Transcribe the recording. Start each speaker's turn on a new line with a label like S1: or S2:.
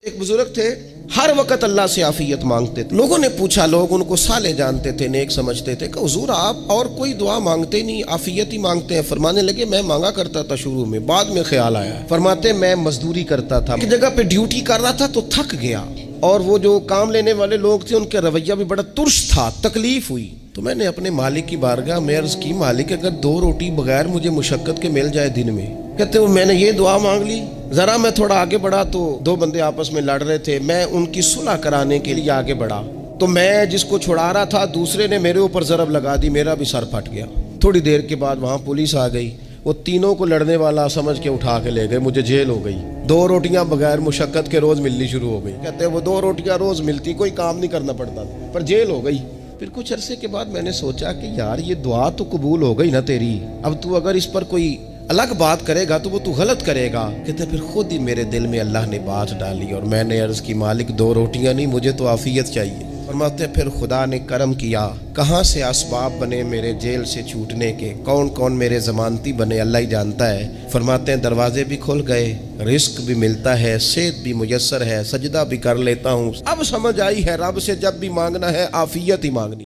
S1: ایک بزرگ تھے، ہر وقت اللہ سے عافیت مانگتے تھے۔ لوگوں نے پوچھا، لوگ ان کو صالح جانتے تھے، نیک سمجھتے تھے کہ حضور آپ اور کوئی دعا مانگتے نہیں، عافیت ہی مانگتے ہیں۔ فرمانے لگے میں مانگا کرتا تھا شروع میں، بعد میں خیال آیا۔ فرماتے میں مزدوری کرتا تھا، ایک جگہ پہ ڈیوٹی کر رہا تھا تو تھک گیا، اور وہ جو کام لینے والے لوگ تھے ان کا رویہ بھی بڑا ترس تھا، تکلیف ہوئی۔ تو میں نے اپنے مالک کی بارگاہ میں عرض کی، مالک اگر 2 روٹی بغیر مجھے مشقت کے مل جائے دن میں۔ کہتے ہیں میں نے یہ دعا مانگ لی، ذرا میں تھوڑا آگے بڑھا تو 2 بندے آپس میں لڑ رہے تھے، میں ان کی صلح کرانے کے لیے آگے بڑھا تو میں جس کو چھڑا رہا تھا دوسرے نے میرے اوپر ضرب لگا دی، میرا بھی سر پھٹ گیا۔ تھوڑی دیر کے بعد وہاں پولیس آ گئی، وہ تینوں کو لڑنے والا سمجھ کے اٹھا کے لے گئے، مجھے جیل ہو گئی۔ 2 روٹیاں بغیر مشقت کے روز ملنی شروع ہو گئی۔ کہتے ہیں وہ 2 روٹیاں روز ملتی، کوئی کام نہیں کرنا پڑتا، پر جیل ہو گئی۔ پھر کچھ عرصے کے بعد میں نے سوچا کہ یار یہ دعا تو قبول ہو گئی نا تیری، اب تو اگر اس پر کوئی الگ بات کرے گا تو وہ تو غلط کرے گا۔ کہتے پھر خود ہی میرے دل میں اللہ نے بات ڈالی اور میں نے عرض کی، مالک 2 روٹیاں نہیں، مجھے تو عافیت چاہیے۔ فرماتے پھر خدا نے کرم کیا، کہاں سے اسباب بنے میرے جیل سے چھوٹنے کے، کون کون میرے ضمانتی بنے اللہ ہی جانتا ہے۔ فرماتے ہیں دروازے بھی کھل گئے، رزق بھی ملتا ہے، صحت بھی میسر ہے، سجدہ بھی کر لیتا ہوں۔ اب سمجھ آئی ہے رب سے جب بھی مانگنا ہے عافیت ہی مانگنی۔